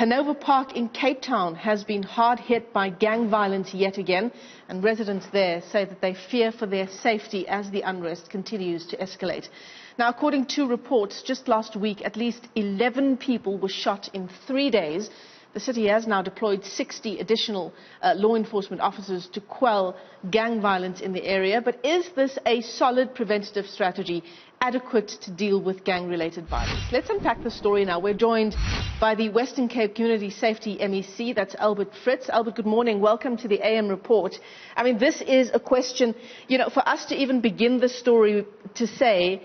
Hanover Park in Cape Town has been hard hit by gang violence yet again, and residents there say that they fear for their safety as the unrest continues to escalate. Now, according to reports, just last week, at least 11 people were shot in 3 days. The city has now deployed 60 additional law enforcement officers to quell gang violence in the area. But is this a solid preventative strategy adequate to deal with gang-related violence? Let's unpack the story now. We're joined by the Western Cape Community Safety MEC, that's Fritz. Albert, good morning. Welcome to the AM report. I mean, this is a question, for us to even begin the story to say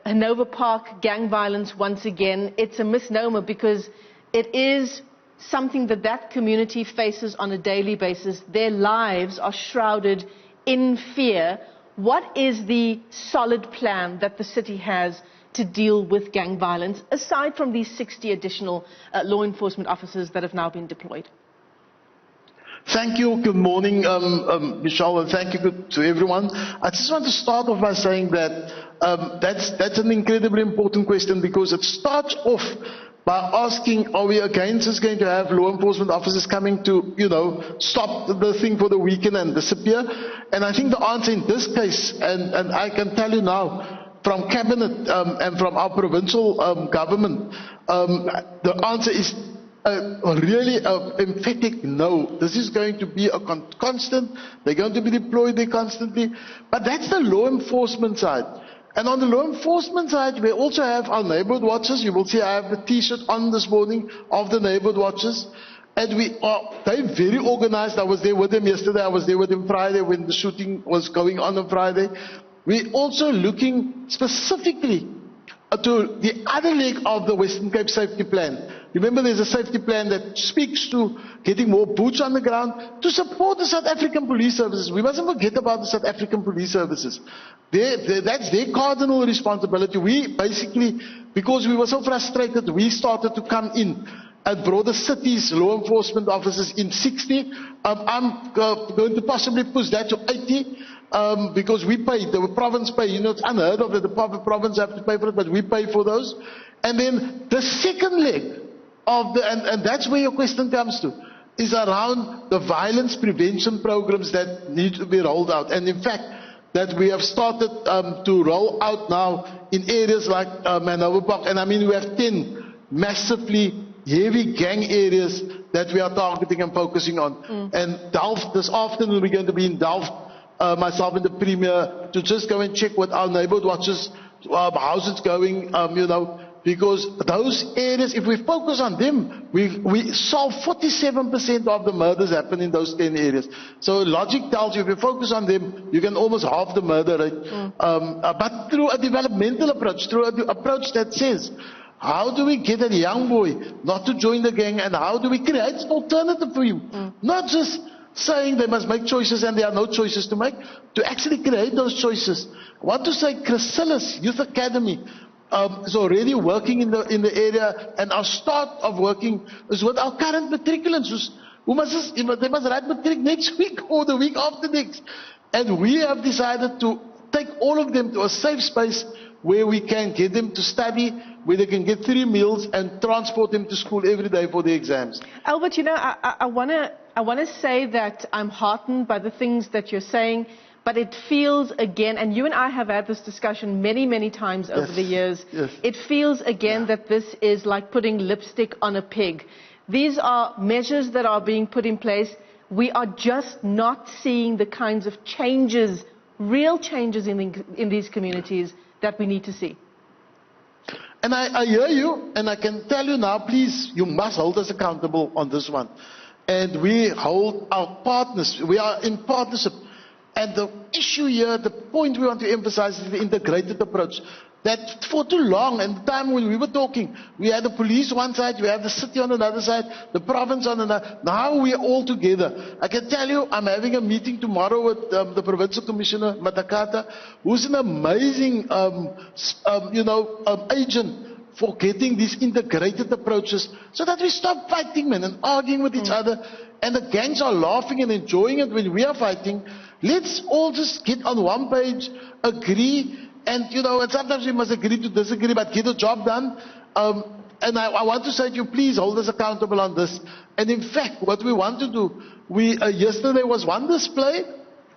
Hanover Park gang violence once again, it's a misnomer because it is something that community faces on a daily basis. Their lives are shrouded in fear. What is the solid plan that the city has to deal with gang violence, aside from these 60 additional law enforcement officers that have now been deployed? Thank you. Good morning, Michelle, and thank you to everyone. I just want to start off by saying that that's an incredibly important question, because it starts off by asking, are we again just going to have law enforcement officers coming to, stop the thing for the weekend and disappear? And I think the answer in this case, and I can tell you now, from Cabinet and from our provincial government, the answer is really emphatic no. This is going to be a constant. They're going to be deployed there constantly. But that's the law enforcement side. And on the law enforcement side, we also have our neighborhood watches. You will see I have the T-shirt on this morning of the neighborhood watches. And they're very organized. I was there with them yesterday. I was there with them Friday when the shooting was going on Friday. We're also looking specifically to the other leg of the Western Cape Safety Plan. Remember, there's a safety plan that speaks to getting more boots on the ground to support the South African police services. We mustn't forget about the South African police services. That's their cardinal responsibility. We basically, because we were so frustrated, we started to come in and brought the city's law enforcement officers in 60. I'm going to possibly push that to 80. Because we pay, the province pay, it's unheard of that the province have to pay for it, but we pay for those. And then the second leg of and that's where your question comes to, is around the violence prevention programs that need to be rolled out. And in fact, that we have started to roll out now in areas like Hanover Park. And I mean, we have 10 massively heavy gang areas that we are targeting and focusing on. And Delft, this afternoon we're going to be in Delft, myself and the Premier, to just go and check with our neighborhood watches, how's it going, because those areas, if we focus on them, we solve 47% of the murders happen in those 10 areas. So logic tells you, if you focus on them, you can almost halve the murder rate. But through a developmental approach, through an approach that says, how do we get a young boy not to join the gang, and how do we create an alternative for him? Not just saying they must make choices and there are no choices to make, to actually create those choices. I want to say Chrysalis Youth Academy is already working in the area, and our start of working is with our current matriculants they must write matric next week or the week after next. And we have decided to take all of them to a safe space where we can get them to study, where they can get 3 meals and transport them to school every day for the exams. Albert, I want to say that I'm heartened by the things that you're saying, but it feels again, and you and I have had this discussion many, many times over the years, it feels again that this is like putting lipstick on a pig. These are measures that are being put in place. We are just not seeing the kinds of changes, real changes in these communities that we need to see. And I hear you, and I can tell you now, please, you must hold us accountable on this one. And we hold our partners, we are in partnership. And the issue here, the point we want to emphasize is the integrated approach. That for too long, and the time when we were talking, we had the police one side, we have the city on another side, the province on another. Now we are all together. I can tell you, I'm having a meeting tomorrow with the Provincial Commissioner, Matakata, who's an amazing, agent for getting these integrated approaches, so that we stop fighting, man, and arguing with each other. And the gangs are laughing and enjoying it when we are fighting. Let's all just get on one page, agree, and and sometimes we must agree to disagree, but get the job done. I want to say to you, please hold us accountable on this. And in fact, what we want to do, yesterday was one display,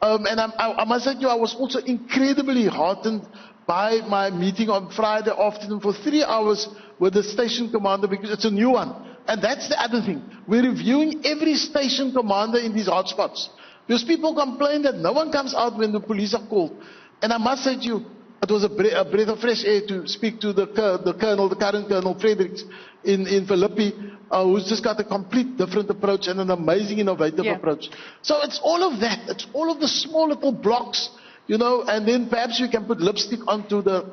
and I must say to you, I was also incredibly heartened by my meeting on Friday afternoon for 3 hours with the station commander, because it's a new one. And that's the other thing. We're reviewing every station commander in these hotspots. Because people complain that no one comes out when the police are called. And I must say to you, it was a breath of fresh air to speak to the current Colonel Fredericks in Philippi, who's just got a complete different approach and an amazing innovative approach. So it's all of that. It's all of the small little blocks, you know, and then perhaps you can put lipstick onto the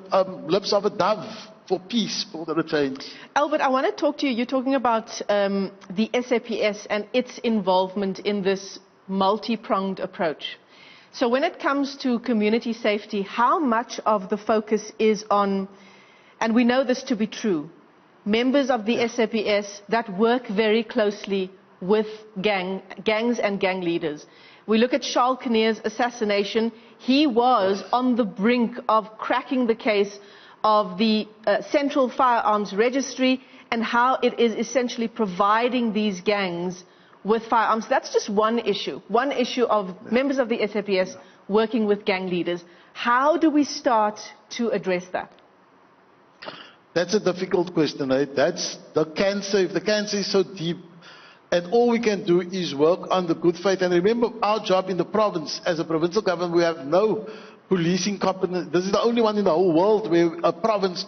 lips of a dove for peace, for the change. Albert, I want to talk to you. You're talking about the SAPS and its involvement in this multi-pronged approach. So when it comes to community safety, how much of the focus is on, and we know this to be true, members of the SAPS that work very closely with gangs and gang leaders? We look at Charles Kinnear's assassination. He was on the brink of cracking the case of the Central Firearms Registry and how it is essentially providing these gangs with firearms. That's just one issue of members of the SAPS working with gang leaders. How do we start to address that? That's a difficult question, right? That's the cancer. If the cancer is so deep, and all we can do is work on the good faith. And remember, our job in the province, as a provincial government, we have no policing competence. This is the only one in the whole world where a province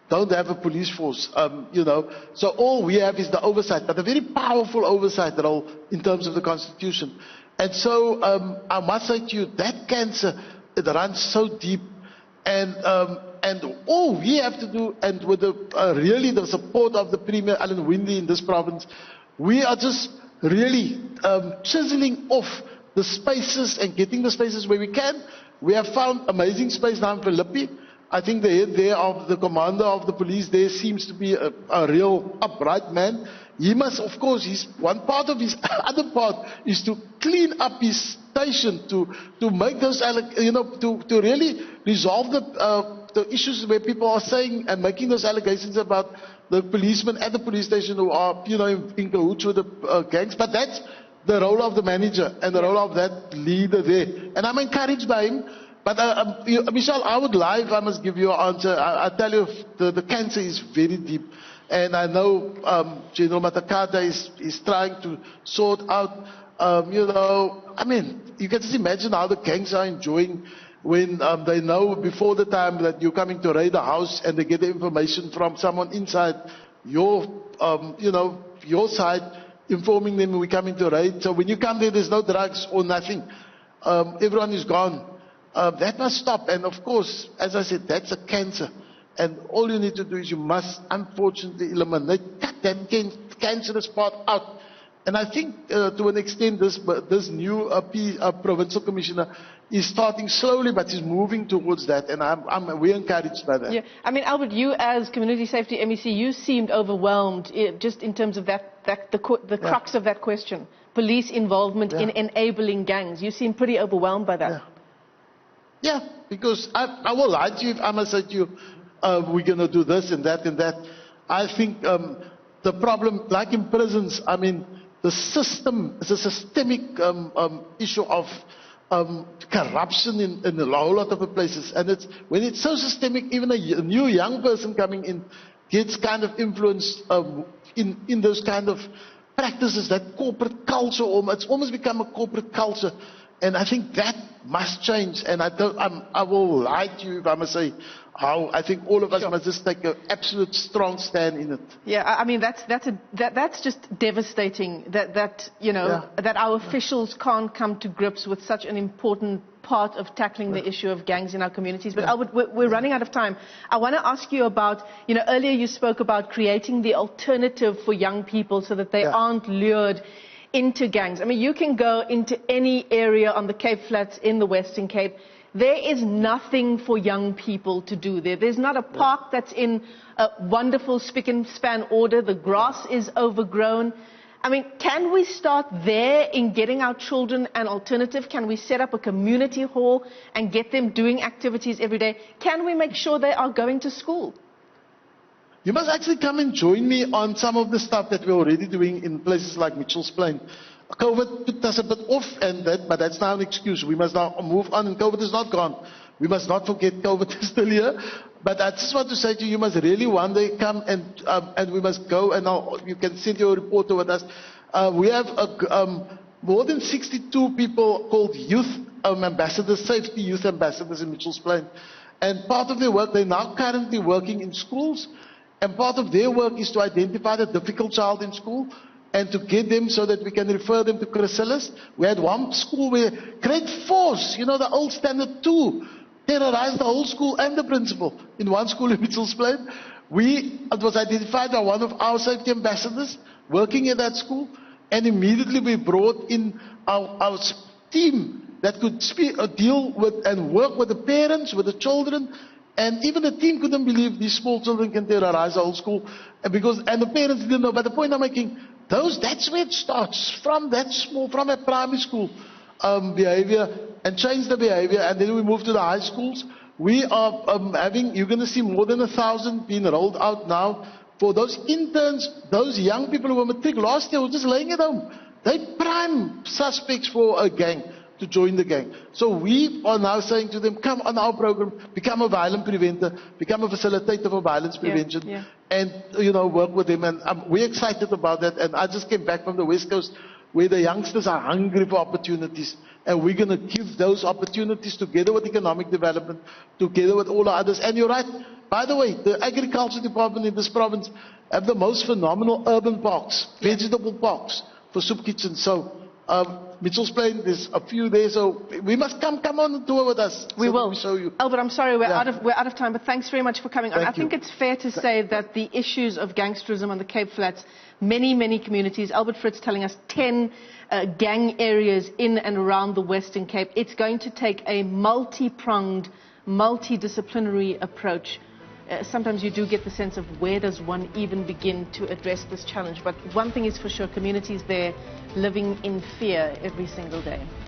don't have a police force, you know. So all we have is the oversight, but a very powerful oversight role in terms of the Constitution. And so I must say to you, that cancer, it runs so deep. And all we have to do, and with really the support of the Premier Alan Windey in this province, we are just really chiseling off the spaces and getting the spaces where we can. We have found amazing space now in Philippi. I think the head there of the commander of the police there seems to be a real upright man. He must, of course, one part of his other part is to clean up his station, to make those, you know, to really resolve the issues where people are saying and making those allegations about the policemen at the police station who are, you know, in cahoots with the gangs. But that's the role of the manager and the role of that leader there. And I'm encouraged by him. But Michelle, I would lie if I must give you an answer. I tell you, the cancer is very deep. And I know General Matakata is trying to sort out, you know, I mean, you can just imagine how the gangs are enjoying when they know before the time that you're coming to raid a house and they get the information from someone inside your, you know, your side, informing them we're coming to raid. So when you come there, there's no drugs or nothing. Everyone is gone. That must stop. And of course, as I said, that's a cancer. And all you need to do is you must, unfortunately, eliminate that cancerous part out. And I think, to an extent, this new provincial commissioner is starting slowly, but is moving towards that. And we're encouraged by that. Yeah. I mean, Albert, you as Community Safety MEC, you seemed overwhelmed just in terms of the crux of that question. Police involvement in enabling gangs. You seem pretty overwhelmed by that. Yeah, because I will lie to you if I must say to you, we're going to do this and that and that. I think the problem, like in prisons, I mean, the system is a systemic issue of corruption in a whole lot of places. And when it's so systemic, even a new young person coming in gets kind of influenced in those kind of practices, that corporate culture. It's almost become a corporate culture. And I think that must change. And I will lie to you if I must say how I think all of us must just take an absolute strong stand in it. Yeah, I mean that's just devastating. That you know that our officials can't come to grips with such an important part of tackling the issue of gangs in our communities. But Albert, we're running out of time. I want to ask you about, you know, earlier you spoke about creating the alternative for young people so that they aren't lured into gangs. I mean, you can go into any area on the Cape Flats in the Western Cape. There is nothing for young people to do there. There's not a park that's in a wonderful spick and span order. The grass is overgrown. I mean, can we start there in getting our children an alternative? Can we set up a community hall and get them doing activities every day? Can we make sure they are going to school? you must actually come and join me on some of the stuff that we're already doing in places like Mitchell's Plain. COVID put us a bit off, but that's now an excuse. We must now move on, and COVID is not gone. We must not forget COVID is still here. But I just want to say to you, you must really one day come and we must go, and you can send your report with us. We have more than 62 people called youth ambassadors, safety youth ambassadors in Mitchell's Plain. And part of their work, they're now currently working in schools, and part of their work is to identify the difficult child in school and to get them so that we can refer them to chrysalis. We had one school where grade 4s, you know, the old standard 2, terrorized the whole school and the principal in one school in Mitchell's Plain. It was identified by one of our safety ambassadors working in that school, and immediately we brought in our team that could deal with and work with the parents, with the children, and even the team couldn't believe these small children can terrorize the whole school, and the parents didn't know. But the point I'm making, that's where it starts, from a primary school behavior, and change the behavior, and then we move to the high schools. We are you're going to see more than 1,000 being rolled out now for those interns, those young people who were matric last year, who were just laying at home. They're prime suspects for a gang, to join the gang. So we are now saying to them, come on our program, become a violent preventer, become a facilitator for violence prevention, and work with them. And we're excited about that. And I just came back from the West Coast, where the youngsters are hungry for opportunities, and we're going to give those opportunities together with economic development, together with all the others. And you're right, by the way, the agriculture department in this province have the most phenomenal urban parks, vegetable parks for soup kitchens. So Mitchell's Plain, there's a few there, so we must come on and tour with us. We will. We show you. Albert, I'm sorry, we're out of time, but thanks very much for coming on. I think it's fair to say that the issues of gangsterism on the Cape Flats, many communities, Albert Fritz telling us 10 gang areas in and around the Western Cape. It's going to take a multi-pronged, multidisciplinary approach. Sometimes you do get the sense of where does one even begin to address this challenge. But one thing is for sure, communities there living in fear every single day.